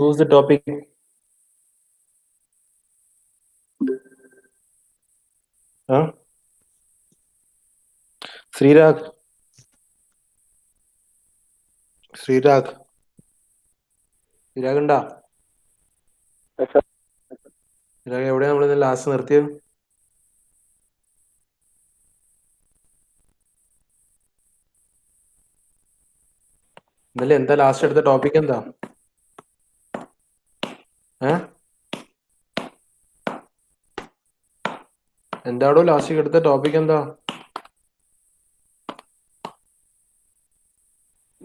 Who's the topic? Huh? Srirag. Srirag. Srirag ഉണ്ടാ? Srirag എവിടെയാ നമ്മൾ ലാസ്റ്റ് നിർത്തിയത്? ഇന്നലെ എന്താ ലാസ്റ്റ് എടുത്ത ടോപ്പിക് എന്താ? എന്താടോ ലാസ്റ്റ് എടുത്ത ടോപ്പിക് എന്താ?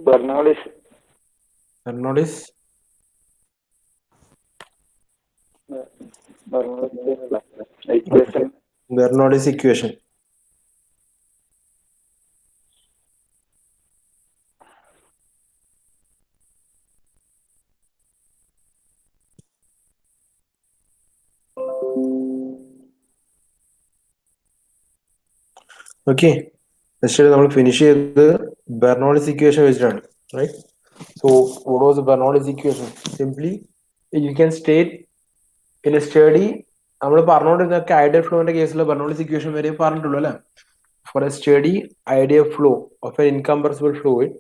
Bernoulli's Bernoulli's equation. Bernoulli's equation. Okay, next നമ്മൾ ഫിനിഷ് ചെയ്തത് ബെർണോളിസ് ഇക്വേഷൻ വെച്ചിട്ടാണ്, right? So what was the Bernoulli's equation? Simply you can state in a steady. നമ്മൾ പറഞ്ഞുകൊണ്ടിരുന്നൊക്കെ ഐഡിയൽ ഫ്ലോന്റെ കേസിൽ ബെർണോളിസ് ഇക്വേഷൻ വരെ പറഞ്ഞിട്ടുള്ളൂ അല്ലേ? For a steady ideal flow of an incompressible fluid,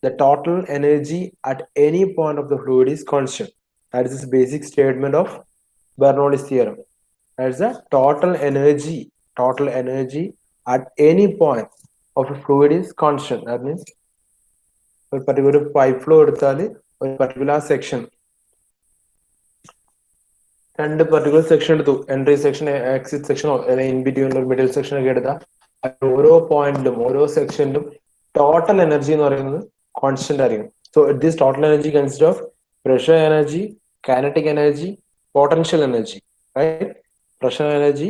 the total energy at any point of the fluid is constant. That is the basic statement of Bernoulli's theorem. That is the total energy at any point of a fluid is constant. That means a particular pipe flow എടുത്താൽ ഒരു particular section, രണ്ട് particular section എടുത്തു, entry section, exit section, in between ഒരു middle section ഒക്കെ എടുത്താൽ ഓരോ പോയിന്റിലും ഓരോ സെക്ഷനിലും ടോട്ടൽ എനർജി എന്ന് പറയുന്നത് കോൺസ്റ്റന്റ് ആയിരിക്കും. So this total energy consist of pressure energy, kinetic energy, potential energy, right? Pressure energy,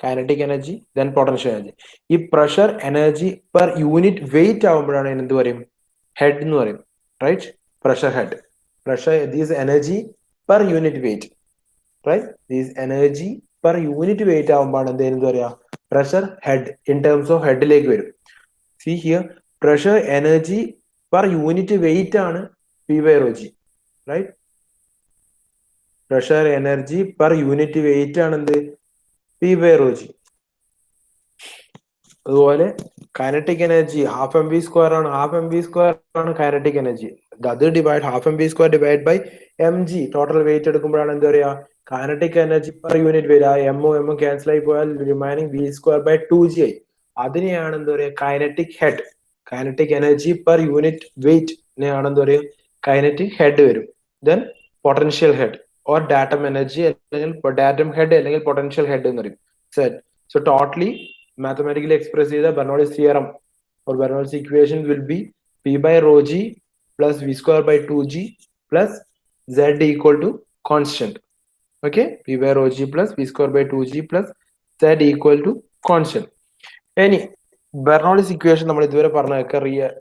kinetic energy, then potential energy. ഈ pressure energy per unit weight ആകുമ്പോഴാണ് എന്ത് പറയും? ഹെഡ് എന്ന് പറയും, right? Pressure head. Pressure these energy per unit weight, right? These energy per unit weight ആകുമ്പോഴാണ് എന്ത് പറയാ? Pressure head in terms of ഹെഡിലേക്ക് വരും. See here, pressure energy per unit weight ആണ് P by rho g, right? Pressure energy per unit weight ആണ് എന്ത്? P by rho g. അതുപോലെ kinetic energy half m v square ആണ്. Half m v square ആണ് kinetic energy. അത് divide half m v square divide by m g, total weight എടുക്കുമ്പോഴാണ് എന്താ പറയാ? Kinetic energy per unit വരിക. എമ്മും cancel ആയി പോയാൽ remaining V square by 2g ആയി. അതിനെയാണ് എന്താ പറയാ? Kinetic head. Kinetic energy per unit wait നെയാണ് എന്താ പറയാ? കൈനറ്റിക് ഹെഡ് വരും. Then potential head or datum energy, അല്ലെങ്കിൽ ഡാറ്റം ഹെഡ് അല്ലെങ്കിൽ പൊട്ടൻഷ്യൽ ഹെഡ് എന്ന് പറയും. So totally mathematically expressed the Bernoulli's theorem or Bernoulli's equation will be P by rho g plus V square by 2g plus Z equal to constant. Okay, P by rho g plus V square by 2g plus Z equal to constant. Any Bernoulli's equation നമ്മൾ ഇതുവരെ പറഞ്ഞ real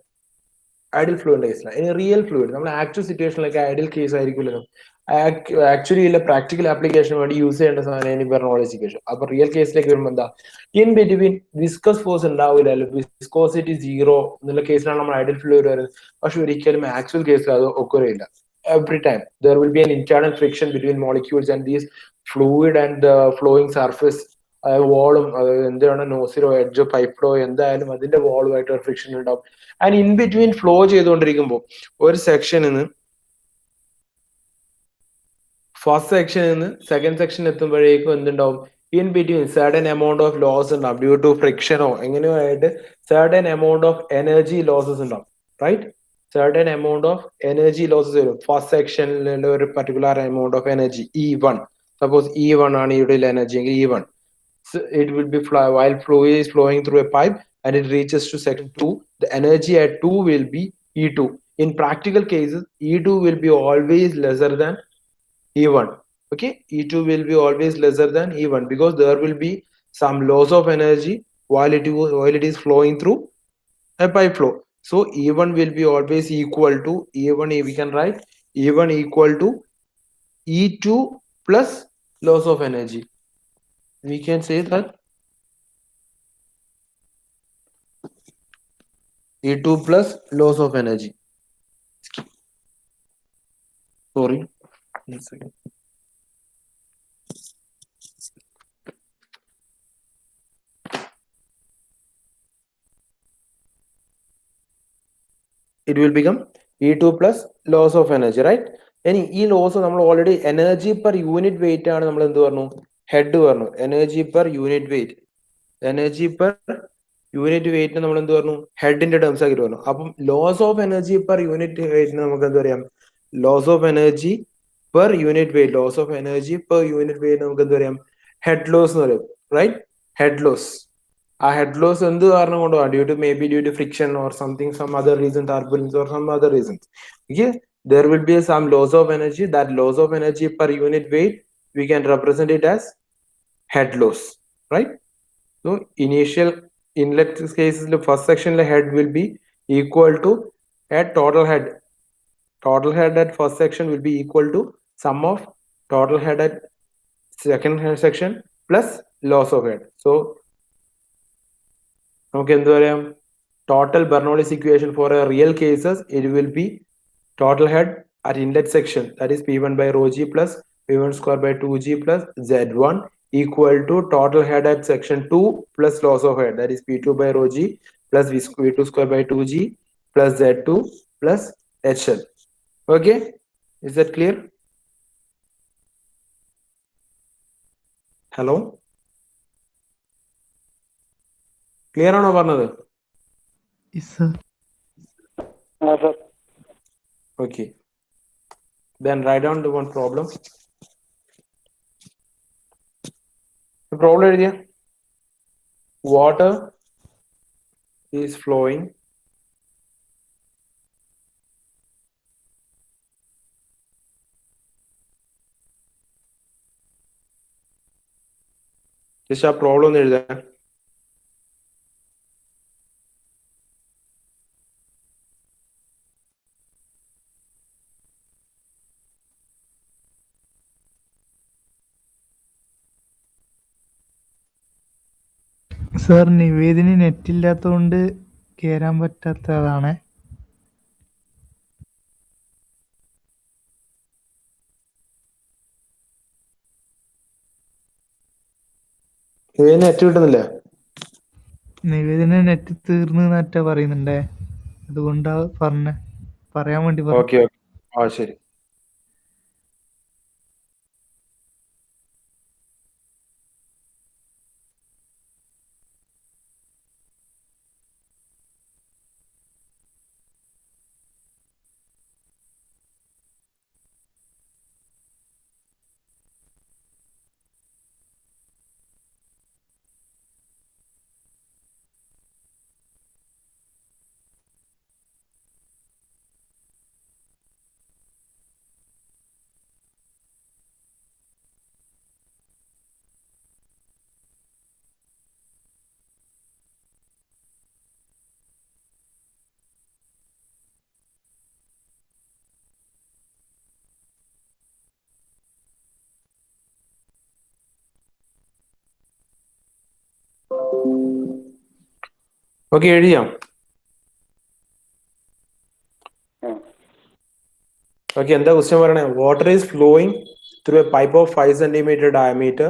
ideal ഫ്ലൂയിഡിന്റെ കേസിലാണ്. ഇനി real fluid നമ്മൾ actual സിറ്റുവേഷനിലൊക്കെ ideal case ആയിരിക്കുമല്ലോ, actually ഇല്ല practical ആപ്ലിക്കേഷന് വേണ്ടി യൂസ് ചെയ്യേണ്ട സാധനം ബെർണോളിസ് ഇക്വേഷൻ. അപ്പൊ റിയൽ കേസിലേക്ക് വരുമ്പോൾ എന്താ? ഇൻ ബിറ്റ്വീൻ വിസ്കസ് ഫോഴ്സ് ഉണ്ടാവില്ല, വിസ്കോസിറ്റി 0 എന്നുള്ള കേസിലാണ് നമ്മൾ ഐഡിയൽ ഫ്ലൂയിഡ് വരുന്നത്. പക്ഷെ ഒരിക്കലും ആക്ച്വൽ കേസിൽ അത് ഒക്കറില്ല. Every time there will be an internal friction between molecules and these fluid and the flowing surface. വാളും എന്താണ് നോസിലോ എഡ്ജോ പൈപ്പിലോ എന്തായാലും അതിന്റെ വാളുമായിട്ട് ഒരു ഫ്രിക്ഷൻ ഉണ്ടാവും. ആൻഡ് ഇൻ ബിറ്റ്വീൻ ഫ്ലോ ചെയ്തുകൊണ്ടിരിക്കുമ്പോൾ ഒരു സെക്ഷനിൽ നിന്ന് ഫസ്റ്റ് സെക്ഷനിൽ നിന്ന് സെക്കൻഡ് സെക്ഷൻ എത്തുമ്പോഴേക്കും എന്തുണ്ടാവും? In between certain amount of loss ഉണ്ടാവും, ഡ്യൂ ടു ഫ്രിക്ഷനോ എങ്ങനെയോ ആയിട്ട് certain amount of energy losses ഉണ്ടാവും, right? Certain amount of energy losses വരും. ഫസ്റ്റ് സെക്ഷനിൽ ഒരു particular amount of energy E1, suppose E1 ആണ് ഇവിടെ എനർജി എങ്കിൽ E1, it will be while fluid is flowing through a pipe and it reaches to section 2, the energy at 2 will be E2. In practical cases, E2 will be always lesser than E1. Okay, E2 will be always lesser than E1 because there will be some loss of energy while it is flowing through a pipe flow. So E1 will be always equal to E1. We can write E1 equal to E2 plus loss of energy. We can say that E2 plus loss of energy. Sorry. 1 second. It will become E2 plus loss of energy, right? ഇനി ഈ loss നമ്മൾ already energy per unit weight ആണ് നമ്മൾ എന്ത് പറഞ്ഞു, head പറഞ്ഞു. Energy per unit weight, energy per unit weight നമ്മൾ എന്ത് പറഞ്ഞു, ഹെഡിന്റെ ടേംസ് ആക്കി പറഞ്ഞു. അപ്പം loss of energy per unit വെയിറ്റിന് നമുക്ക് എന്ത് പറയാം, loss of energy per unit weight, loss of energy per unit weight നമുക്ക് എന്ത് പറയാം, ഹെഡ് ലോസ് എന്ന് പറയും, റൈറ്റ്? Head loss. ആ ഹെഡ് ലോസ് എന്ത് കാരണം കൊണ്ടുപോകാം, due to friction or something, some other reason, turbulence or some other reasons. Okay, there will be some loss of energy. That loss of energy per unit weight, we can represent it as head loss, right? So initial inlet cases, the first section the head will be equal to at total head. Total head at first section will be equal to sum of total head at second section plus loss of head. So നമുക്ക് എന്ത് പറയാം, total Bernoulli's equation for a real cases, it will be total head at inlet section, that is P1 by rho g plus P1 square by 2g plus Z1 equal to total head at section 2 plus loss of head, that is P2 by rho g plus V2 square by 2g plus Z2 plus HL. Okay, is that clear? Hello, clear ആണോ പറഞ്ഞത്? Yes, sir. Sir. Okay, then write down the one problem. The problem എഴുതിയ, water is flowing just ആ problem ഒന്ന് എഴുതാൻ. Sir നിവേദിന് net ഇല്ലാത്തതുകൊണ്ട് കേറാൻ പറ്റാത്തതാണ്. Net കിട്ടുന്നില്ല. നിവേദിന് നെറ്റ് തീർന്നു എന്നറ്റ പറയുന്നുണ്ടേ, അതുകൊണ്ടാ പറയാൻ വേണ്ടി പറഞ്ഞു. ഓക്കെ ഓക്കെ, ആ ശരി. ഓക്കെ, എഴുതിയാം. ഓക്കെ, എന്താ ക്വസ്റ്റ്യൻ പറയണേ? Water is flowing through a pipe off 5 centimeter diameter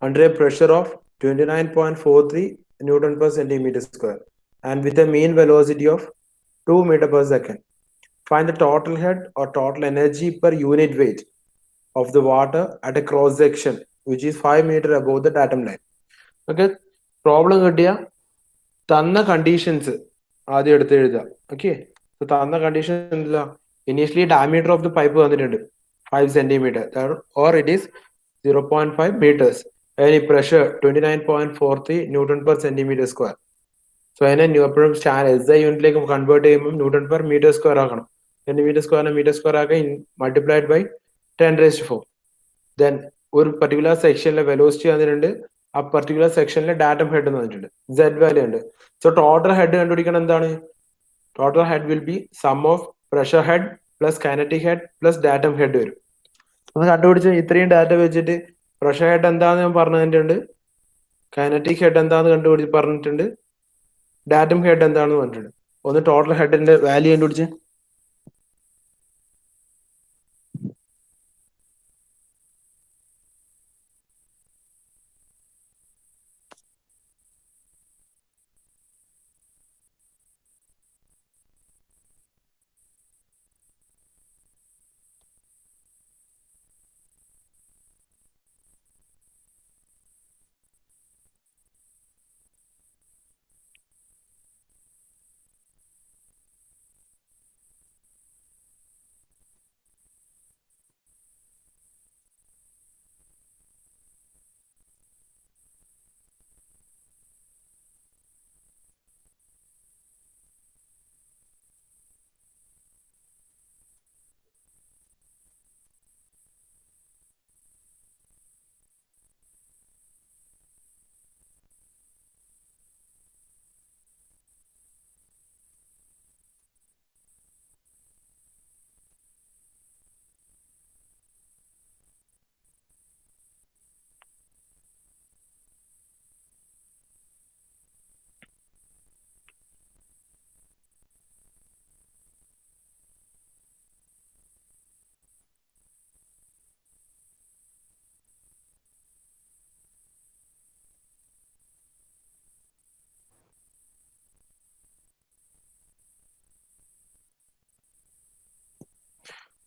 under a pressure of 29.43 Newton per centimeter square and with a mean velocity of 2 meter per second. Find the total head or total energy per unit weight of the water at a cross section which is 5 meter above the datum line. Okay, problem കിട്ടിയ തന്ന conditions ആദ്യം എടുത്ത് എഴുതുക. Okay, തന്ന condition എന്താ? Initially diameter of the pipe തന്നിട്ടുണ്ട് 5 centimeter or it is 0.5 meters. അതിന് pressure 29.43 Newton per centimeter square. So അതിനെ എപ്പോഴും SI യൂണിറ്റിലേക്ക് കൺവേർട്ട് ചെയ്യുമ്പോൾ ന്യൂട്ടൺ പെർ മീറ്റർ സ്ക്വയർ ആക്കണം. സെന്റിമീറ്റർ സ്ക്വയറിനെ മീറ്റർ സ്ക്വയർ ആക്കി മൾട്ടിപ്ലൈഡ് ബൈ 10⁴. ദെൻ ഒരു പർട്ടിക്കുലർ സെക്ഷനിലെ വെലോസിറ്റി തന്നിട്ടുണ്ട്, ആ പർട്ടിക്കുലർ സെക്ഷനിലെ ഡാറ്റം ഹെഡ് തന്നിട്ടുണ്ട്, Z വാല്യൂ ഉണ്ട്. സോ ടോട്ടൽ ഹെഡ് കണ്ടുപിടിക്കണം. എന്താണ് total head? Will be sum of pressure head plus kinetic head plus datum head വരും. അത് കണ്ടുപിടിച്ച് ഇത്രയും ഡാറ്റ വെച്ചിട്ട് പ്രഷർ ഹെഡ് എന്താന്ന് ഞാൻ പറഞ്ഞിട്ടുണ്ട്, കൈനറ്റിക് ഹെഡ് എന്താന്ന് കണ്ടുപിടിച്ച് പറഞ്ഞിട്ടുണ്ട്, ഡാറ്റം ഹെഡ് എന്താണെന്ന് പറഞ്ഞിട്ടുണ്ട്. ഒന്ന് ടോട്ടൽ ഹെഡിന്റെ വാല്യൂ കണ്ടുപിടിച്ച്.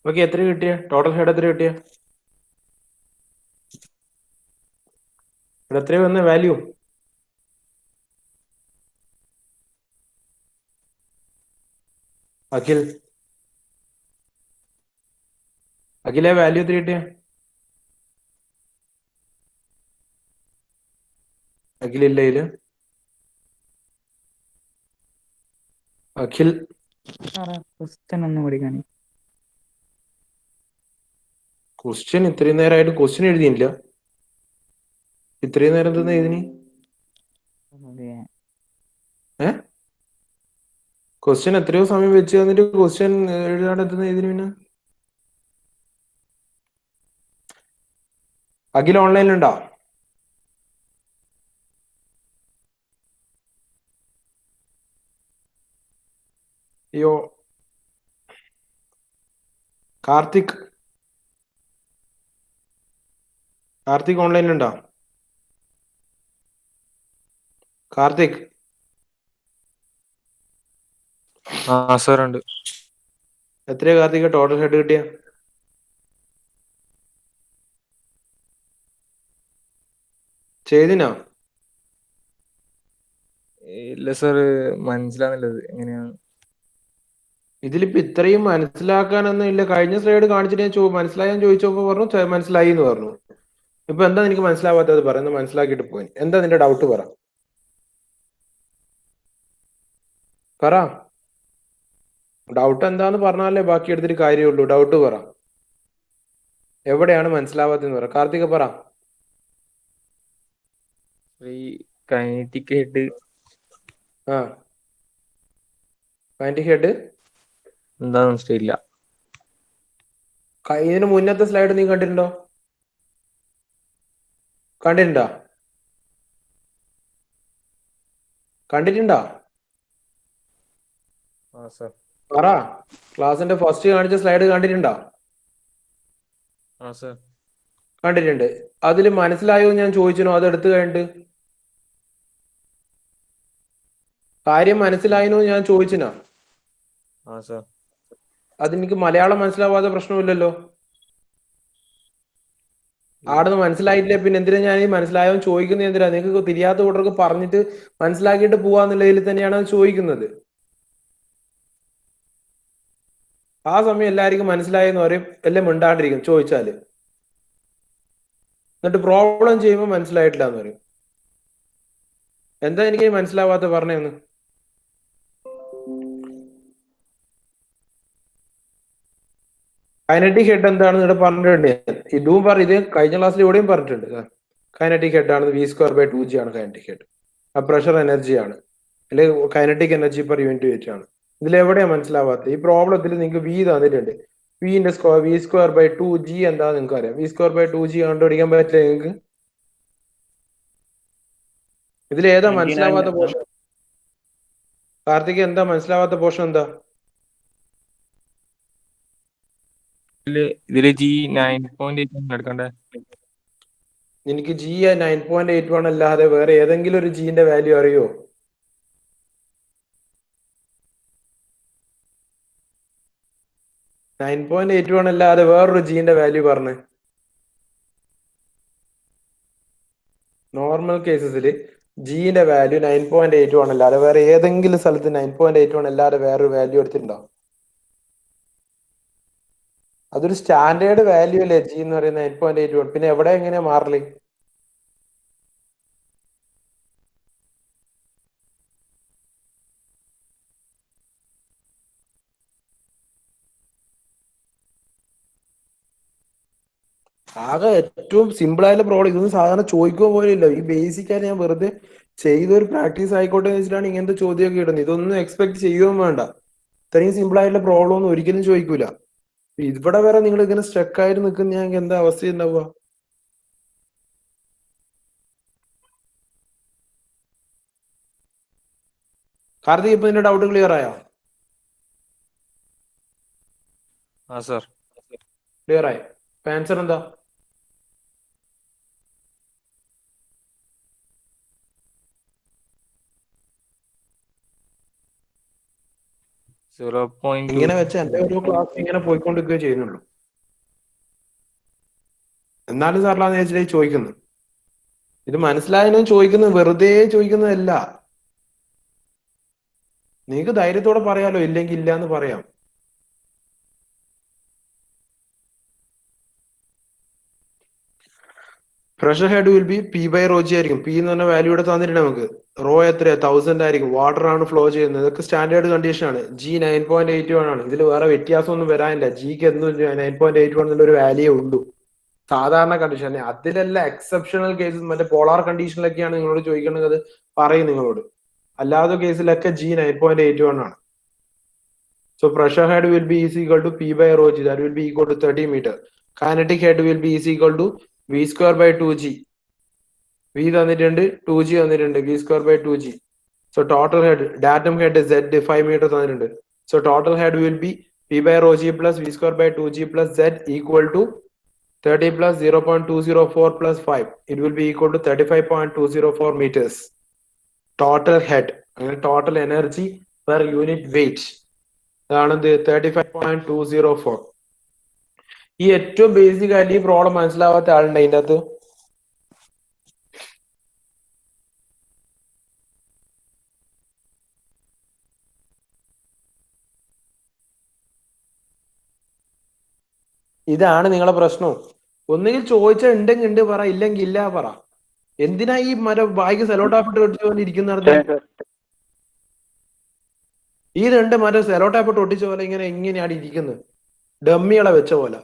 ഓക്കെ, എത്ര കിട്ടിയ ടോട്ടൽ ഹെഡ്? എത്ര കിട്ടിയ? ഇവിടെ എത്രയോ വന്ന വാല്യൂ? അഖിൽ, അഖിലെ വാല്യൂ എത്ര കിട്ടിയ? അഖിലില്ല ഇതില്. അഖിൽ, ക്വസ്റ്റ്യൻ ഒന്ന് പഠിക്കാണ്. ക്വസ്റ്റ്യൻ ഇത്രയും നേരമായിട്ട് ക്വസ്റ്റ്യൻ എഴുതിയില്ല. ഇത്രയും നേരം തന്നെ എഴുതിനി. ക്വസ്റ്റ്യൻ എത്രയോ സമയം വെച്ച് തന്നിട്ട് ക്വസ്റ്റ്യൻ എഴുതാണ്ട് എത്തുന്ന ഇതിന് പിന്നെ. അഖിൽ ഓൺലൈനിലുണ്ടോ? അയ്യോ, കാർത്തിക്, കാർത്തിക് ഓൺലൈനിലുണ്ടോ? കാർത്തിക്, ആ സാർ ഉണ്ട്. എത്രയാ കാർത്തിക് ടോട്ടൽ ഹെഡ് കിട്ടിയ? ചെയ്തിനോ? ഇല്ല സാർ, മനസ്സിലാവുന്നില്ല എങ്ങനെയാണ്. ഇതിലിപ്പോ ഇത്രയും മനസ്സിലാക്കാനൊന്നും ഇല്ല. കഴിഞ്ഞ സ്ലൈഡ് കാണിച്ചിട്ട് ഞാൻ മനസ്സിലായെന്ന് ചോദിച്ചപ്പോ പറഞ്ഞു മനസ്സിലായി എന്ന് പറഞ്ഞു. ഇപ്പൊ എന്താ എനിക്ക് മനസ്സിലാവാത്തത്? പറയുന്നത് മനസ്സിലാക്കിയിട്ട് പോയി. എന്താ നിന്റെ ഡൗട്ട്? പറ. ഡൗട്ട് എന്താന്ന് പറഞ്ഞാലേ ബാക്കി എടുത്തിട്ട് കാര്യമുള്ളൂ. ഡൗട്ട് പറ. എവിടെയാണ് മനസ്സിലാവാത്തെന്ന് പറ. കാർത്തിക പറ. ഈ കൈനറ്റിക് ഹെഡ് കൈനറ്റിക് ഹെഡ് എന്താന്ന് മനസ്സിലായില്ല. ഇതിന് മുന്നത്തെ സ്ലൈഡ് നീ കണ്ടിട്ടുണ്ടോ? കണ്ടിട്ടുണ്ടോ? ആ സാർ. പറ. ക്ലാസിന്റെ ഫസ്റ്റ് കാണിച്ച സ്ലൈഡ് കണ്ടിട്ടുണ്ടോ? ആ സാർ. കണ്ടിട്ടുണ്ട്. അതിൽ മനസ്സിലായോ ഞാൻ ചോദിച്ചനോ? അത് എടുത്തു കഴിഞ്ഞിട്ട് കാര്യം മനസ്സിലായിനോ ഞാൻ ചോദിച്ചിനോ? ആ സാർ. അതെനിക്ക് മലയാളം മനസ്സിലാവാതെ പ്രശ്നമില്ലല്ലോ. ആടുന്ന് മനസ്സിലായിട്ടില്ല പിന്നെ എന്തിനാ ഞാൻ ഈ മനസ്സിലായോ ചോദിക്കുന്നത്? എന്തിനാ? നിങ്ങൾക്ക് തിരിയാത്ത കൂട്ടർക്ക് പറഞ്ഞിട്ട് മനസ്സിലാക്കിയിട്ട് പോവാന്നുള്ളതിൽ തന്നെയാണ് അത് ചോദിക്കുന്നത്. ആ സമയം എല്ലാവർക്കും മനസ്സിലായെന്ന് പറയും, എല്ലാം മിണ്ടാണ്ടിരിക്കും ചോദിച്ചാല്. എന്നിട്ട് പ്രോബ്ലം ചെയ്യുമ്പോൾ മനസ്സിലായിട്ടില്ല എന്ന് പറയും. എന്താ എനിക്ക് മനസ്സിലാവാത്ത പറഞ്ഞെന്ന്? കൈനറ്റിക് ഹെഡ് എന്താണെന്ന് ഇവിടെ പറഞ്ഞിട്ടുണ്ട്. ഇതും ഇത് കഴിഞ്ഞ ക്ലാസ്സിൽ ഇവിടെയും പറഞ്ഞിട്ടുണ്ട്. കൈനറ്റിക് ഹെഡ് ആണ് v²/2g ആണ് കൈനറ്റിക് ഹെഡ്. ആ പ്രഷർ എനർജി ആണ്, അല്ലെങ്കിൽ kinetic energy per unit weight ആണ്. ഇതിൽ എവിടെയാ മനസ്സിലാവാത്തത്? ഈ പ്രോബ്ലത്തിൽ നിങ്ങൾക്ക് v തന്നിട്ടുണ്ട്. v സ്ക്വയർ v²/2g എന്താ നിങ്ങൾക്ക് അറിയാം. v²/2g കണ്ടുപിടിക്കാൻ പറ്റില്ല നിങ്ങൾക്ക്? ഇതിൽ ഏതാ മനസ്സിലാവാത്ത പോർഷൻ? കാർത്തിക്, എന്താ മനസ്സിലാവാത്ത പോർഷൻ? എന്താ ഇതില് ജി 9.8 എടുക്കണ്ടേ? എനിക്ക് g 9.81 അല്ലാതെ വേറെ ഏതെങ്കിലും ഒരു ജിന്റെ വാല്യൂ അറിയോ? (9.81) അല്ലാതെ വേറൊരു ജിന്റെ വാല്യൂ പറഞ്ഞേ. നോർമൽ കേസസിൽ ജിന്റെ വാല്യൂ 9.81 അല്ലാതെ വേറെ ഏതെങ്കിലും സ്ഥലത്ത് 9.81 അല്ലാതെ വേറൊരു വാല്യൂ എടുത്തിട്ടുണ്ടോ? അതൊരു സ്റ്റാൻഡേർഡ് വാല്യൂ അല്ലേ ജി എന്ന് പറയുന്നത് 9.81. പിന്നെ എവിടെ എങ്ങനെയാ മാറല്? ആകെ ഏറ്റവും സിമ്പിൾ ആയിട്ടുള്ള പ്രോബ്ലം. ഇതൊന്നും സാധാരണ ചോദിക്കുക പോലും ഇല്ല. ഈ ബേസിക് ആയിട്ട് ഞാൻ വെറുതെ ചെയ്തൊരു പ്രാക്ടീസ് ആയിക്കോട്ടെ എന്ന് വെച്ചിട്ടാണ് ഇങ്ങനത്തെ ചോദ്യമൊക്കെ ഇടുന്നത്. ഇതൊന്നും എക്സ്പെക്ട് ചെയ്യുകയും വേണ്ട. ഇത്രയും സിമ്പിൾ ആയിട്ടുള്ള പ്രോബ്ലം ഒന്നും ഒരിക്കലും ചോദിക്കൂല. ഇവിടെ വരെ നിങ്ങൾ ഇങ്ങനെ സ്റ്റക്ക് ആയിട്ട് നിൽക്കുന്ന ഞങ്ങൾക്ക് എന്താ അവസ്ഥ ഉണ്ടാവുക? കാർത്തിക്, ഇപ്പൊ നിന്റെ ഡൗട്ട് ക്ലിയർ ആയോ? ആ സാർ. ക്ലിയർ ആയി. ആൻസർ എന്താ? 0.2. ഇങ്ങനെ വെച്ച് എന്റെ ഒരു ക്ലാസ് ഇങ്ങനെ പോയിക്കൊണ്ടിരിക്കുകയോ ചെയ്യുന്നുള്ളൂ. എന്നാലും സാറിലാന്ന് വെച്ചിട്ട് ചോദിക്കുന്നു. ഇത് മനസ്സിലായെന്ന് ചോദിക്കുന്നത് വെറുതെ ചോദിക്കുന്നതല്ല. നിങ്ങൾക്ക് ധൈര്യത്തോടെ പറയാലോ, ഇല്ലെങ്കിൽ ഇല്ല എന്ന് പറയാം. Pressure head will be P by rho G ആയിരിക്കും. പി എന്ന് പറഞ്ഞ വാല്യൂ ഇവിടെ തന്നിട്ടുണ്ട് നമുക്ക്. റോ എത്രയാ 1000 ആയിരിക്കും. വാട്ടർ ആണ് ഫ്ലോ ചെയ്യുന്നത്. ഇതൊക്കെ സ്റ്റാൻഡേർഡ് കണ്ടീഷൻ ആണ്. ജി 9.81 ആണ്. ഇതിൽ വേറെ വ്യത്യാസമൊന്നും വരാനില്ല. ജിക്ക് എന്നും 9.81 എന്നുള്ള ഒരു വാല്യൂ ഉള്ളൂ സാധാരണ കണ്ടീഷൻ. അതിലെല്ലാം എക്സെപ്ഷണൽ കേസസ് മറ്റേ പോളാർ കണ്ടീഷനിലൊക്കെയാണ് നിങ്ങളോട് ചോദിക്കുന്നത്, പറയും നിങ്ങളോട്. അല്ലാത്ത കേസിലൊക്കെ ജി 9.81 ആണ്. So pressure head will be is equal to P by rho g, that will be equal to 30 meter. Kinetic head will be is equal to V square by 2g. V തന്നിട്ടുണ്ട്, 2g തന്നിട്ടുണ്ട്, V square by 2g. So total head, datum head is Z 5 meter തന്നിട്ടുണ്ട്. So total head will be P by rho g plus V square by 2g plus Z equal to 30 plus 0.204 plus 5. It will be equal to 35.204 meters. Total head, total energy per unit weight. അതാണത് 35.204. ഈ ഏറ്റവും basic ആയിട്ട് ഈ problem മനസ്സിലാവാത്ത ആളുണ്ട് അതിൻ്റെ അകത്ത്? ഇതാണ് നിങ്ങളെ പ്രശ്നം. ഒന്നുകിൽ ചോദിച്ചാൽ ഉണ്ടെങ്കിൽ ഉണ്ട് പറ, ഇല്ലെങ്കിൽ ഇല്ല പറ. എന്തിനാ ഈ ബാഗ് സെലോട്ടാപ്പിട്ട് ഒട്ടിച്ചുകൊണ്ടിരിക്കുന്നത്? ഈ രണ്ട് സെലോട്ടാപ്പിട്ട് ഒട്ടിച്ച പോലെ എങ്ങനെയാണ് ഇരിക്കുന്നത്? ഡമ്മികളെ വെച്ച പോലെ.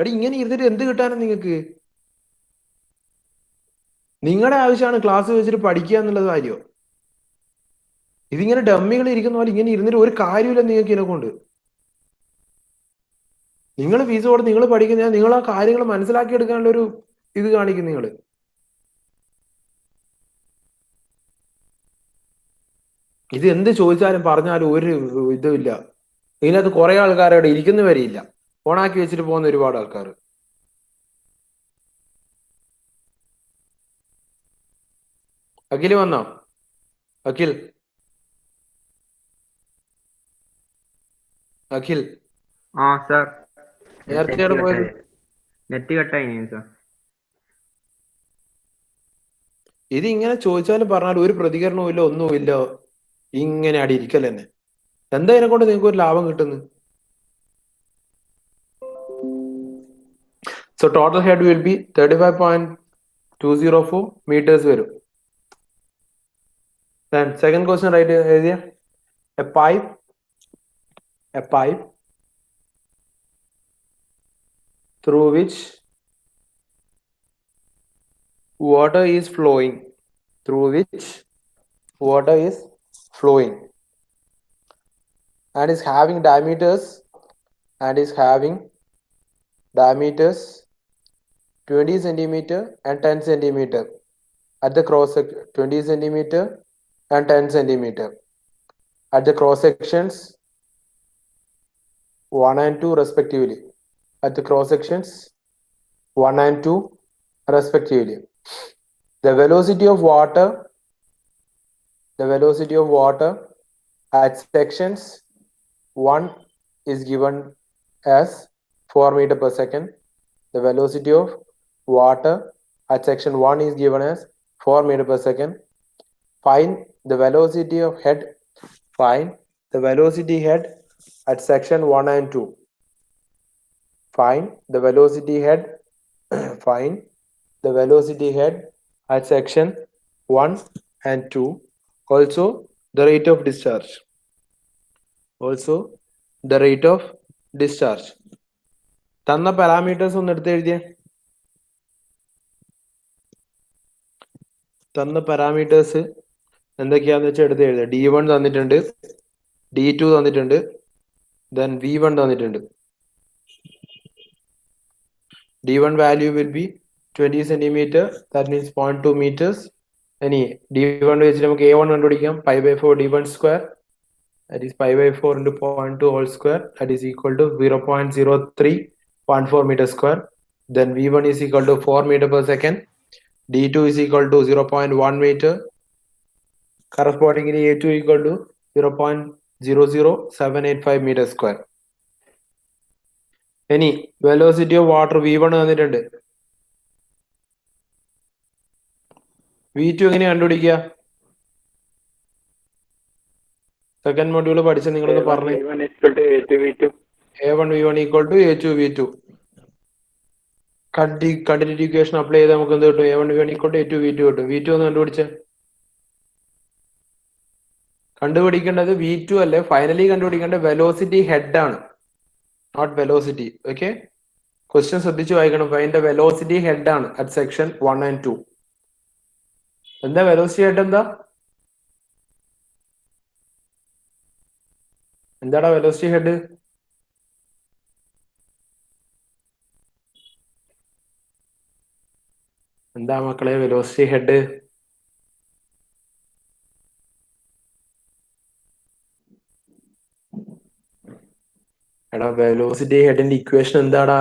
എടി ഇങ്ങനെ ഇരുന്നിട്ട് എന്ത് കിട്ടാനാ നിങ്ങൾക്ക്? നിങ്ങളുടെ ആവശ്യമാണ് ക്ലാസ് വെച്ചിട്ട് പഠിക്കുക എന്നുള്ളത് കാര്യമോ? ഇതിങ്ങനെ ഡമ്മികൾ ഇരിക്കുന്ന പോലെ ഇങ്ങനെ ഇരുന്നിട്ട് ഒരു കാര്യമില്ല നിങ്ങൾക്ക് ഇതിനെ കൊണ്ട്. നിങ്ങൾ ഫീസ് കൊടുത്ത് നിങ്ങൾ പഠിക്കുന്ന, നിങ്ങൾ ആ കാര്യങ്ങൾ മനസ്സിലാക്കി എടുക്കാനുള്ള ഒരു ഇത് കാണിക്കും നിങ്ങൾ. ഇത് എന്ത് ചോദിച്ചാലും പറഞ്ഞാലും ഒരു ഇതുമില്ല. ഇതിനകത്ത് കുറെ ആൾക്കാരവിടെ ഇരിക്കുന്നവരെയില്ല, ഓണാക്കി വെച്ചിട്ട് പോകുന്ന ഒരുപാട് ആൾക്കാർ. അഖിൽ വന്നോ? അഖിൽ അഖിൽ ആ സാർ, നേരത്തെ പോയത് നെറ്റ് കട്ടായി സാർ. ഇത് ഇങ്ങനെ ചോദിച്ചാലും പറഞ്ഞാലും ഒരു പ്രതികരണവും ഇല്ല, ഒന്നുമില്ല. ഇങ്ങനെ അടി ഇരിക്കൽ തന്നെ. എന്താ ഇതിനെ കൊണ്ട് നിങ്ങൾക്ക് ഒരു ലാഭം കിട്ടുന്നു? So total head will B 35.204 meters വരും. Then second question right എഴുതിയ a pipe through which water is flowing, and is having diameters 20 centimeter and 10 centimeter at the cross section, 20 centimeter and 10 centimeter at the cross sections 1 and 2 respectively. The velocity of water at sections 1 is given as 4 meter per second. The velocity of water at section 1 is given as 4 meter per second. Find the velocity of head. Find the velocity head at section 1 and 2. Find the velocity head. Find the velocity head at section 1 and 2. Also the rate of discharge. തന്ന parameters ഒന്ന് എടുത്ത് എഴുതിയേ. തന്ന parameters എന്തൊക്കെയാന്ന് വെച്ചാൽ എടുത്ത് എഴുതുക. D1 തന്നിട്ടുണ്ട്, D2 തന്നിട്ടുണ്ട്, then V1 തന്നിട്ടുണ്ട്. D1 value will be 20 centimeter, that means 0.2 meters. ഇനി D1 വെച്ചിട്ട് നമുക്ക് A1 കണ്ടുപിടിക്കാം. pi by 4 D1 square, that is pi by 4 into 0.2 whole square, that is equal to 0.0314 meter square. Then V1 is equal to 4 meter per second. D2 is equal to 0.1 meter. Correspondingly A2 equal to 0.00785 meter square. ഇനി velocity of water V1 തന്നിട്ടുണ്ട്. V2 എങ്ങനെ കണ്ടുപിടിക്കുക? Second module പഠിച്ച നിങ്ങളൊന്ന് പറഞ്ഞു. A1 V1 equal to A2 V2. Continuity equation apply ചെയ്ത് നമുക്ക് എന്ത് കിട്ടും? A1 V1 equal to A2 V2 കിട്ടും. V2 ഒന്ന് കണ്ടുപിടിച്ചേ. കണ്ടുപിടിക്കേണ്ടത് V2 അല്ലേ, ഫൈനലി കണ്ടുപിടിക്കേണ്ടത് വെലോസിറ്റി ഹെഡ് ആണ്, നോട്ട് വെലോസിറ്റി. ഓക്കെ, ക്വസ്റ്റ്യൻ ശ്രദ്ധിച്ചു വായിക്കണം. ഫൈൻഡ് വെലോസിറ്റി ഹെഡ് ആണ് അറ്റ് സെക്ഷൻ 1 and 2. എന്താ വെലോസിറ്റി ഹെഡ്? എന്താടാ വെലോസിറ്റി ഹെഡ്? എന്താ മക്കളെ വെലോസിറ്റി ഹെഡ്? എടാ വെലോസിറ്റി ഹെഡിന്റെ ഇക്വേഷൻ എന്താടാ?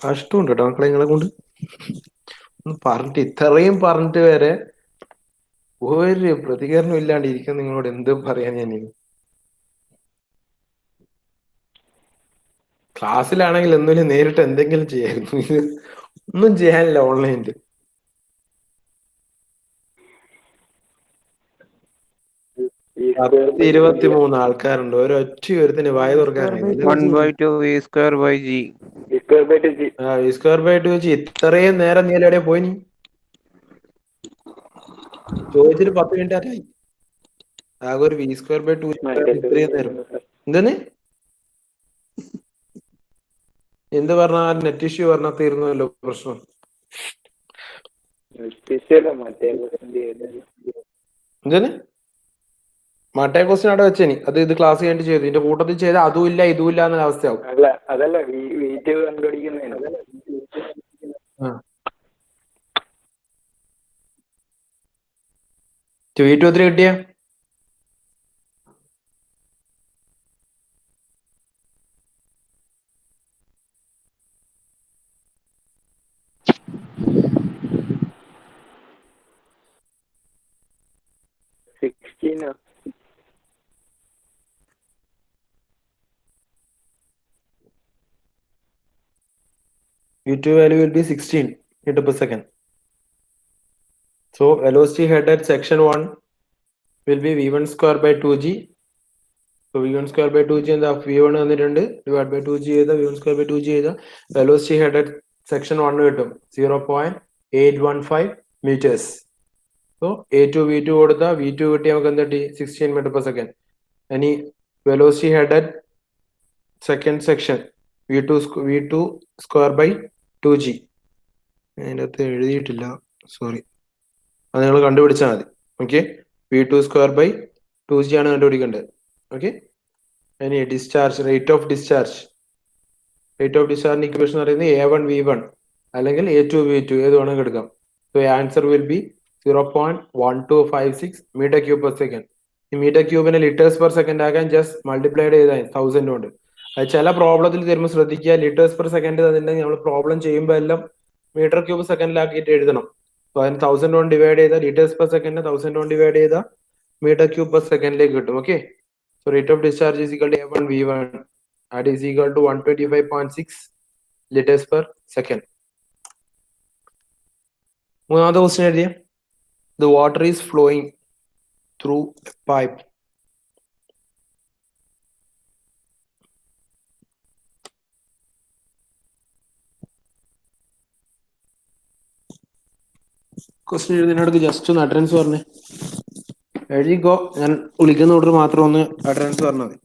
കഷ്ടമുണ്ട് കേട്ടോ മക്കളെ നിങ്ങളെ കൊണ്ട്. പറഞ്ഞിട്ട് ഇത്രയും പറഞ്ഞിട്ട് വരെ ഒരു പ്രതികരണം ഇല്ലാണ്ട് ഇരിക്കാൻ നിങ്ങളോട് എന്ത് പറയാൻ ഞാൻ. ക്ലാസ്സിലാണെങ്കിൽ എന്തെങ്കിലും നേരിട്ട് എന്തെങ്കിലും ചെയ്യായിരുന്നു. ഇത് ഒന്നും ചെയ്യാനില്ല ഓൺലൈനിൽ. V2 23 ആൾക്കാരുണ്ട്, ഒരൊറ്റ ഒരുത്തിന് വായ തുറക്കാനായിരുന്നു. 1/2 V square by G. V square by 2G. V square by 2G. ഇത്രയും നേരം നീ എവിടെ പോയി? നീ ചോദിച്ചിട്ട് 10 മിനിറ്റ് ആയി. ആകെ ഒരു V square by 2G ഇത്രയും നേരം എന്തെന്ന് എന്ത് പറഞ്ഞാൽ നെറ്റ് ഇഷ്യൂ പറഞ്ഞാൽ തീർന്നല്ലോ പ്രശ്നം. എന്തിന് മറ്റേ ക്വസ്റ്റ്യൻ അവിടെ വെച്ചേനി, അത് ഇത് ക്ലാസ് കഴിഞ്ഞിട്ട് ചെയ്തു. ഇതിന്റെ കൂട്ടത്തിൽ ചെയ്ത അതും ഇല്ല ഇതും ഇല്ല എന്ന അവസ്ഥയാവും. അതല്ല V2 കണ്ടുപിടിക്കുന്നതിന് V2 എത്ര കിട്ടിയ? V2 value will be 16 meter per second. So velocity head at section 1 will be V1 square by 2G. So V1 square by 2G and the V1 തന്നിട്ടുണ്ട്, divided by 2G ചെയ്ത V1 square by 2G ചെയ്ത velocity head at section 1 കിട്ടും 0.815 meters. So A2 V2 കൊടുത്ത V2 കിട്ടി നമുക്ക് എന്ത് കിട്ടി? 16 meter per second. ഇനി velocity head at second section V2 square by 2G. അതിൻ്റെ അകത്ത് എഴുതിയിട്ടില്ല, സോറി, അത് നിങ്ങൾ കണ്ടുപിടിച്ചാൽ മതി. Okay, V2 square by 2G ആണ് കണ്ടുപിടിക്കേണ്ടത്. ഓക്കെ, ഇനി discharge, rate of discharge equation പറയുന്നത് A1 V1 അല്ലെങ്കിൽ A2 V2 ഏത് വേണമെങ്കിൽ എടുക്കാം. So answer will be 0.1256 metre cube per second. ഈ മീറ്റർ ക്യൂബിനെ ലിറ്റേഴ്സ് പെർ സെക്കൻഡ് ആക്കാൻ ജസ്റ്റ് മൾട്ടിപ്ലൈഡ് ചെയ്താൽ 1000 കൊണ്ട്. അത് ചില പ്രോബ്ലത്തിൽ തരുമ്പോൾ ശ്രദ്ധിക്കുക, ലിറ്റേഴ്സ് പെർ സെക്കൻഡ് തന്നിട്ടുണ്ടെങ്കിൽ നമ്മൾ പ്രോബ്ലം ചെയ്യുമ്പോൾ എല്ലാം മീറ്റർ ക്യൂബ് സെക്കൻഡിലാക്കിയിട്ട് എഴുതണം. സോ അതിന് 1000 കൊണ്ട് ഡിവൈഡ് ചെയ്താൽ ലിറ്റേഴ്സ് പെർ സെക്കൻഡ് 1000 കൊണ്ട് ഡിവൈഡ് ചെയ്താൽ മീറ്റർ ക്യൂബ് പെർ സെക്കൻഡിലേക്ക് കിട്ടും. Okay, so rate of discharge is equal to A1 V1 that is equal to 125.6 liters per second. മൂന്നാമത്തെ ക്വസ്റ്റ്യൻ എഴുതിയ the water is flowing through a pipe. Question എഴുതുന്നതിനടുത്ത് just ഒന്ന് attendance പറഞ്ഞേ. എഴുതിക്കോ, ഞാൻ വിളിക്കുന്ന ഓർഡർ മാത്രം ഒന്ന് അറ്റൻഡൻസ് പറഞ്ഞാൽ മതി.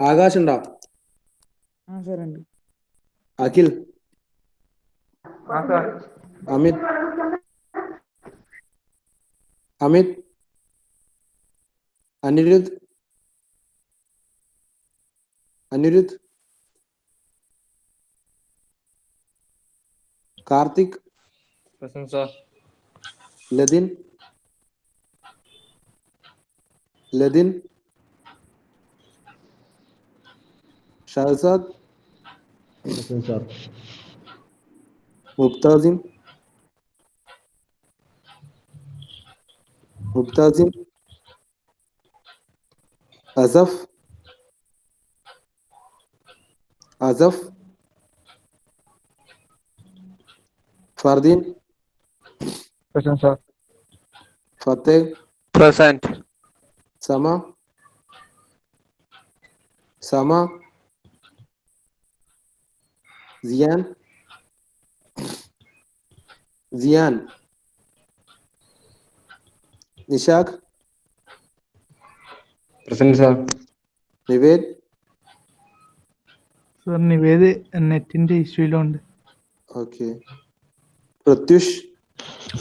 ആകാശ് ഉണ്ടോ? Akhil, Amit, Aniruddh, Karthik, Present, sir. Lathin, Shahzad, Present, sir. Mubtazim. Mubtazim. Azaf. Azaf. Fardin. Present, sir. Fateh. Present. Sama. Sama. Zian. Zian. Nishak. Present, sir. Nived. Sir Nived നെറ്റിന്റെ ഇഷ്യൂയിലുണ്ട്. Okay. Pratyush.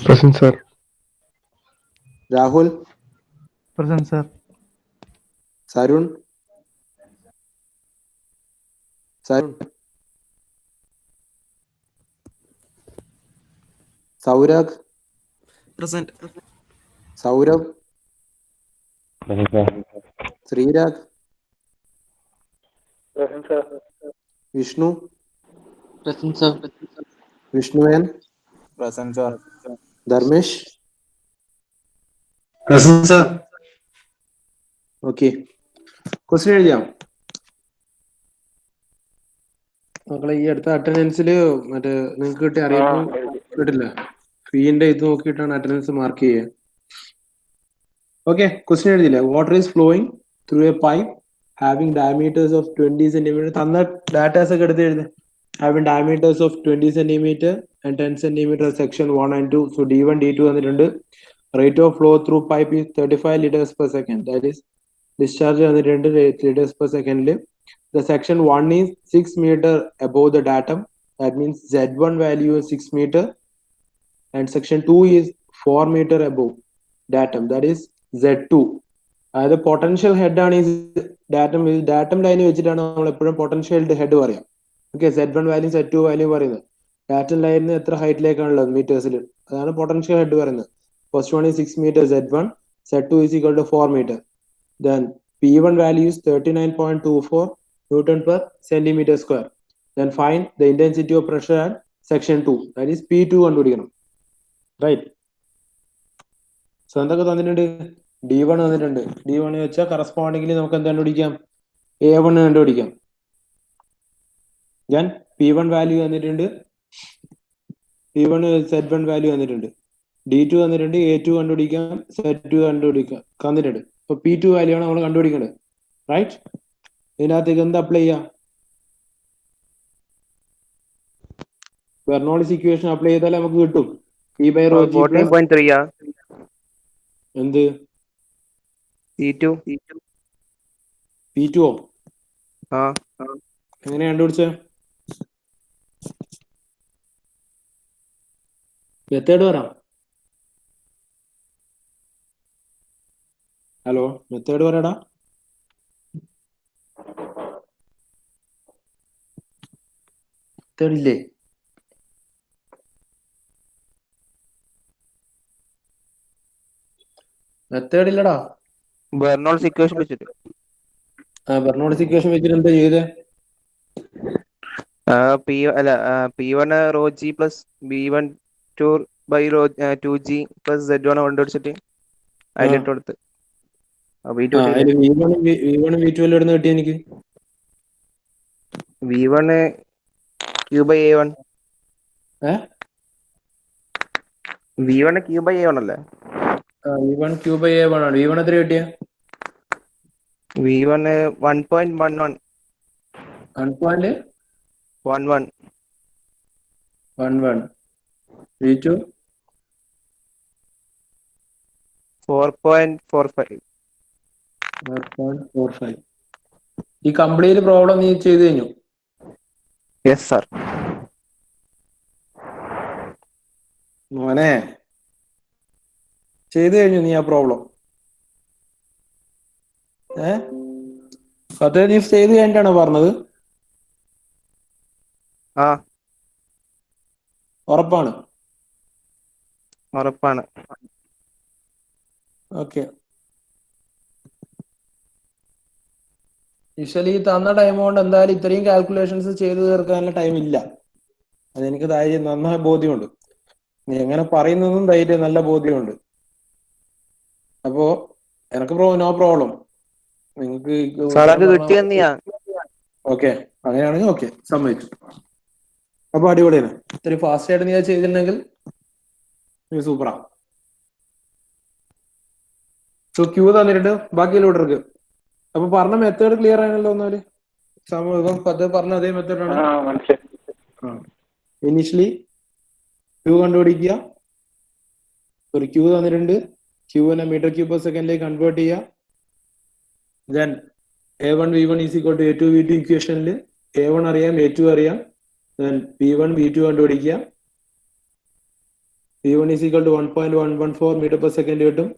Present, sir. Rahul. Present sir. Sarun. Sarun. Saurag. Present. Saurav. Present, sir. Srirag. Present, sir. Vishnu. Present, sir. Vishnuan. Present, sir. Dharmesh. Present, sir. Okay, question എഴുതിയാം മക്കളെ. ഈ അടുത്ത അറ്റൻഡൻസിൽ മറ്റേ നിങ്ങൾക്ക് കിട്ടിയ അറിയിപ്പ് കിട്ടില്ല, ഫീന്റെ ഇത് നോക്കിയിട്ടാണ് അറ്റൻഡൻസ് മാർക്ക് ചെയ്യുക. ഓക്കെ, ക്വസ്റ്റ്യൻ എഴുതിയില്ല. Water is flowing through a pipe having diameters of 20 centimetre. തന്ന ഡാറ്റാസ് ഒക്കെ എടുത്ത് എഴുതി. Having diameters of 20 centimetre and 10 centimetre section 1 and 2. So D1 D2 വന്നിട്ടുണ്ട്. Rate of flow through pipe is 35 liters per second. That is discharge വന്നിട്ടുണ്ട് 8 liters per second. The section 1 is 6 meter above the datum. That means Z1 value is 6 meter and section 2 is 4 meter above datum. That is Z2. അതായത് potential head ആണ് ഈ datum line വെച്ചിട്ടാണ് നമ്മൾ എപ്പോഴും potential head പറയാം. Okay, Z1 value Z2 value പറയുന്നത് datum ലൈനിന് എത്ര ഹൈറ്റിലേക്കാണുള്ളത് മീറ്റേഴ്സിൽ, അതാണ് പൊട്ടൻഷ്യൽ ഹെഡ് പറയുന്നത്. First one is 6 meter Z1, Z2 is equal to 4 meter. Then P1 value is 39.24 Newton per centimeter square. Then find the intensity of pressure at section 2. That is P2 കണ്ടുപിടിക്കണം. Right. So എന്തൊക്കെ തന്നിട്ടുണ്ട്? D1 തന്നിട്ടുണ്ട്. D1 വെച്ചാൽ കറസ്പോണ്ടിങ്ങിൽ നമുക്ക് എന്ത് കണ്ടുപിടിക്കാം? A1 കണ്ടുപിടിക്കാം. ഞാൻ P1 വാല്യൂ തന്നിട്ടുണ്ട്, P1 Z1 വാല്യൂ തന്നിട്ടുണ്ട്, D2 തന്നിട്ടുണ്ട്, A2 കണ്ടുപിടിക്കാം, Z2 കണ്ടുപിടിക്കാം തന്നിട്ടുണ്ട്. അപ്പൊ P2 വാല്യൂ ആണ് നമ്മൾ കണ്ടുപിടിക്കേണ്ടത്. റൈറ്റ്. ഇതിനകത്തേക്ക് എന്ത് അപ്ലൈ ചെയ്യാം? ബെർണോളിസ് ഇക്വേഷൻ അപ്ലൈ ചെയ്താൽ നമുക്ക് കിട്ടും P by rho G plus 14.3 ആ. എന്ത് P2. P2 ആ. എങ്ങനെ കണ്ടുപിടിച്ചേ? മെത്തേഡ് പറയാം. ഹലോ, മെത്തേഡ് പറയടാ. മെത്തേഡ് ഇല്ലേ? മെത്തേഡ് ഇല്ലടാ. ബെർണോൾസ് ഇക്വേഷൻ വെച്ചിട്ട് ബെർണോളിസ് ഇക്വേഷൻ വെച്ചിട്ട് എന്താ ചെയ്തേ? P1 rho G plus B1 2 by rho 2G plus Z1 കണ്ടുപിടിച്ചിട്ട് അതിലിട്ട് കൊടുത്ത് V1 V2 എല്ലാം ഇടുന്ന കിട്ടി എനിക്ക്. V1 Q by A1. V1 Q by A1 അല്ലേ? V1 Q by A1 ആണ്. V1 എത്ര കിട്ടിയ? V1 1.11. 1.11. V2 4.45. 4.45. ഈ കംപ്ലീറ്റ് പ്രോബ്ലം നീ ചെയ്ത് കഴിഞ്ഞു? Yes sir. മോനെ, ചെയ്ത് കഴിഞ്ഞു നീ ആ പ്രോബ്ലം? അത് നീ ചെയ്ത് കഴിഞ്ഞിട്ടാണോ പറഞ്ഞത്? ആ, ഉറപ്പാണ്? ഉറപ്പാണ്. ഓക്കെ. യൂഷ്വലി തന്ന ടൈം കൊണ്ട് എന്തായാലും ഇത്രയും കാൽക്കുലേഷൻസ് ചെയ്ത് തീർക്കാനുള്ള ടൈം ഇല്ല. അതെനിക്ക് നന്നായി ബോധ്യമുണ്ട്. നീ എങ്ങനെ പറയുന്നതും ധൈര്യം നല്ല ബോധ്യമുണ്ട്. അപ്പോ എനക്ക് നോ പ്രോബ്ലം. നിങ്ങൾക്ക് ഓക്കെ, അങ്ങനെയാണെങ്കിൽ ഓക്കെ, സമ്മതിച്ചു. അപ്പൊ അടിപൊളിയാണ്. ഇത്തിരി ഫാസ്റ്റ് ആയിട്ട് നീ അത് ചെയ്തിട്ടുണ്ടെങ്കിൽ നീ സൂപ്പറാ. സോ ക്യൂ തന്നിട്ടുണ്ട്, ബാക്കി ലൂഡർക്ക്. അപ്പൊ പറഞ്ഞ മെത്തേഡ് ക്ലിയർ ആണല്ലോ. എന്നാല് പറഞ്ഞ അതേ മെത്തേഡാണ്. ഇനിഷ്യലി ക്യൂ കണ്ടുപിടിക്കുക. ഒരു ക്യൂ തന്നിട്ടുണ്ട്, ക്യൂവിനെ മീറ്റർ ക്യൂബ് പെർ സെക്കൻഡിലേക്ക് കൺവേർട്ട് ചെയ്യുക. Then A1 V1 is equal to A2 V2 ഇക്വേഷനിൽ A1 അറിയാം, A2 അറിയാം. ദെൻ V1 V2 കണ്ടുപിടിക്കുക. V1 is equal to 1.114 metre per second കിട്ടും.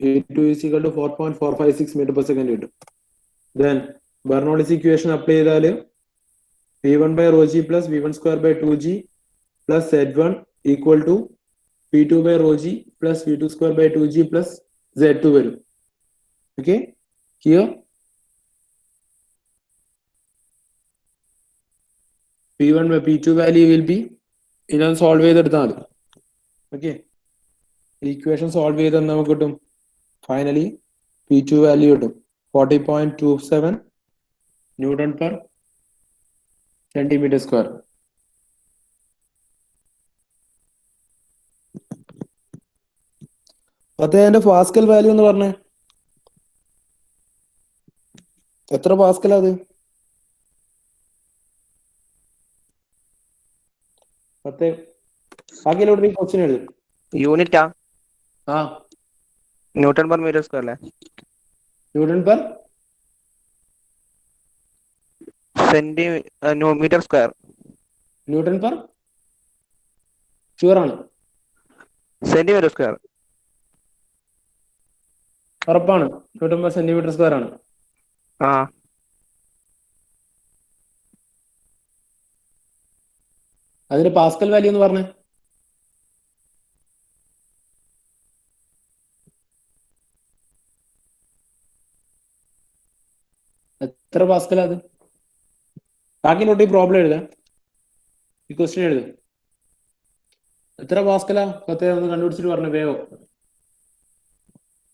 A2 is equal to 4.456 metre per second കിട്ടും. ദെൻ ബെർണോളിസ് ഇക്വേഷൻ അപ്ലൈ ചെയ്താൽ V1 by rho g plus V1 square by 2g plus Z1 equal to V2 by rho g plus V2 square by 2g plus Z2 വരും. Okay, here P1 by P2 value will be ഇതൊന്ന് solve ചെയ്തെടുത്താൽ മതി. Okay, equation solve ചെയ്താൽ നമുക്ക് കിട്ടും finally P2 value കിട്ടും 40.27 newton per centimetre square. അതെ, അതിന്റെ പാസ്കൽ വാല്യൂ എന്ന് പറഞ്ഞേ എത്ര പാസ്കലാ അത്? പത്ത്. ബാക്കിയിലോട്ട് ക്വസ്റ്റ്യൻ എഴുതും. യൂണിറ്റാ? ആ, ന്യൂട്ടൺ പെർ മീറ്റർ സ്ക്വയർ അല്ലേ? Newton per metre square. Newton per sure ആണ്? സെന്റിമീറ്റർ സ്ക്വയർ ഉറപ്പാണ്? ന്യൂട്ടൺ പെർ സെന്റിമീറ്റർ സ്ക്വയർ ആണ്. ആ, അതിന്റെ പാസ്കൽ വാല്യൂ എന്ന് പറഞ്ഞേ എത്ര പാസ്കൽ? അത് ബാക്കിലോട്ട് ഈ പ്രോബ്ലം എഴുതാം, ഈ ക്വസ്റ്റ്യൻ എഴുതും. എത്ര പാസ്കലാ പത്തേ ഒന്ന് കണ്ടുപിടിച്ചിട്ട് പറഞ്ഞു വേഗം.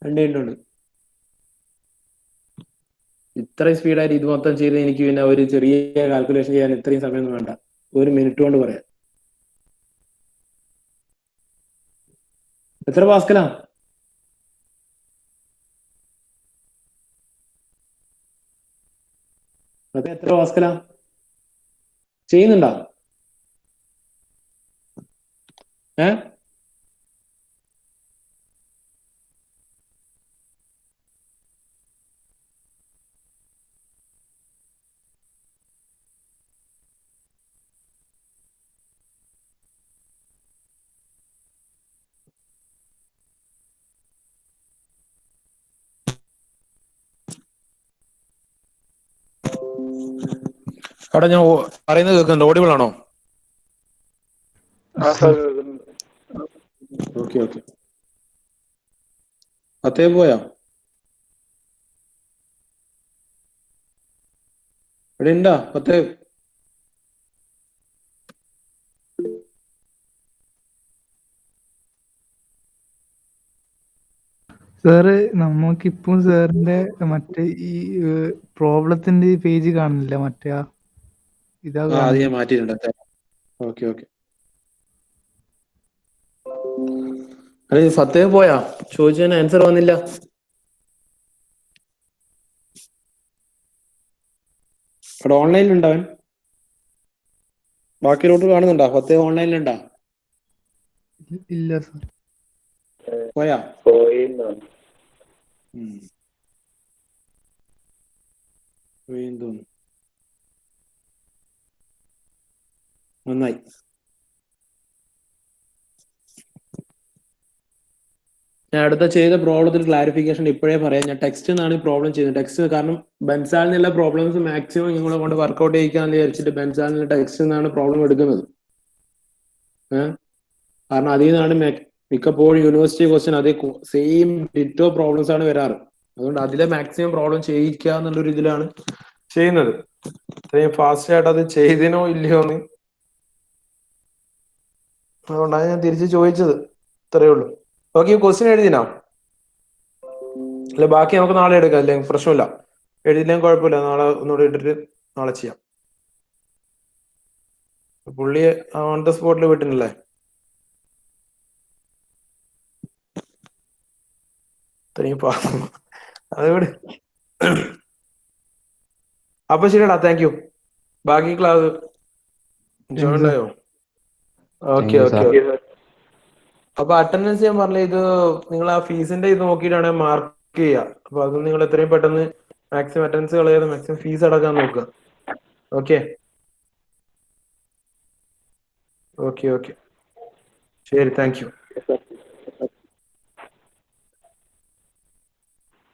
2 മിനിറ്റ്. ഇത്രയും സ്പീഡായിട്ട് ഇത് മൊത്തം ചെയ്ത് എനിക്ക് പിന്നെ ഒരു ചെറിയ കാൽക്കുലേഷൻ ചെയ്യാൻ ഇത്രയും സമയമൊന്നും വേണ്ട, 1 മിനിറ്റ് കൊണ്ട് പറയാം. എത്ര പാസ്കലാ? അതെ, എത്ര പാസ്കലാ? ചെയ്യുന്നുണ്ടോ? അവിടെ ഞാൻ പറയുന്നത് കേൾക്കുന്നുണ്ട്? ഓഡിബിൾ ആണോ? Okay okay. അത്തേ പോയാ? ഇവിടെ ഉണ്ടാ പത്തേ? സാറ് നമുക്കിപ്പം സാറിന്റെ മറ്റേ ഈ പ്രോബ്ലത്തിന്റെ പേജ് കാണുന്നില്ല, മറ്റേ ഇതാ അത് ഞാൻ മാറ്റിയിട്ടുണ്ട്. Okay okay. അതെ, ഫത്തേ പോയാ? ചോദിച്ചതിന് ആൻസർ വന്നില്ല. അവിടെ ഓൺലൈനിൽ ഉണ്ടാവൻ? ബാക്കിയിലോട്ട് കാണുന്നുണ്ടോ? ഫത്തേ ഓൺലൈനിലുണ്ടാ? ഇല്ല സാർ. പോയാ? തോന്നുന്നു. നന്നായി. ഞാൻ അടുത്ത ചെയ്ത പ്രോബ്ലത്തിൽ ക്ലാരിഫിക്കേഷൻ ഇപ്പോഴേ പറയാം. ഞാൻ ടെക്സ്റ്റ് എന്നാണ് ഈ പ്രോബ്ലം ചെയ്യുന്നത്. ടെക്സ്റ്റ് കാരണം ബെൻസാലിനുള്ള പ്രോബ്ലംസ് മാക്സിമം നിങ്ങളെ കൊണ്ട് വർക്ക്ഔട്ട് ചെയ്യിക്കാന്ന് വിചാരിച്ചിട്ട് ബെൻസാലിനുള്ള ടെക്സ്റ്റ് എന്നാണ് പ്രോബ്ലം എടുക്കുന്നത്. കാരണം അതിൽ നിന്നാണ് മിക്കപ്പോഴും യൂണിവേഴ്സിറ്റി ക്വസ്റ്റ്യൻ അതേ സെയിം ഡിറ്റോ പ്രോബ്ലംസ് ആണ് വരാറ്. അതുകൊണ്ട് അതിലെ മാക്സിമം പ്രോബ്ലം ചെയ്യിക്കുക എന്നുള്ളൊരു ഇതിലാണ് ചെയ്യുന്നത്. ഇത്രയും ഫാസ്റ്റ് ആയിട്ട് അത് ചെയ്തിനോ ഇല്ലയോ എന്ന്, അതുകൊണ്ടാണ് ഞാൻ തിരിച്ച് ചോദിച്ചത്. ഇത്രയേ ഉള്ളൂ. ഓക്കെ, ക്വസ്റ്റ്യൻ എഴുതിനാ? അല്ല ബാക്കി നമുക്ക് നാളെ എടുക്കാം, അല്ലെങ്കിൽ പ്രശ്നമില്ല. എഴുതിയില്ലെങ്കിൽ കുഴപ്പമില്ല, നാളെ ഒന്നുകൂടെ ഇട്ടിട്ട് നാളെ ചെയ്യാം. പുള്ളിയെ ഓൺ ദ സ്പോട്ടിൽ വിട്ടിനല്ലേ? ഇത്രയും അത് വിട്. അപ്പൊ ശരിടാ, താങ്ക് യു. ബാക്കി ക്ലാസ് ജോയിൻ ആയോ? Okay okay. അപ്പൊ അറ്റൻഡൻസ് ഞാൻ പറഞ്ഞ ഇത് നിങ്ങൾ ആ ഫീസിന്റെ ഇത് നോക്കിയിട്ടാണ് മാർക്ക് ചെയ്യുക. അപ്പൊ അത് നിങ്ങൾ എത്രയും പെട്ടെന്ന് മാക്സിമം അറ്റൻഡൻസ് കളയാതെ മാക്സിമം ഫീസ് അടക്കാൻ നോക്കുക. ഓക്കെ ഓക്കെ ഓക്കെ, ശരി, താങ്ക് യു.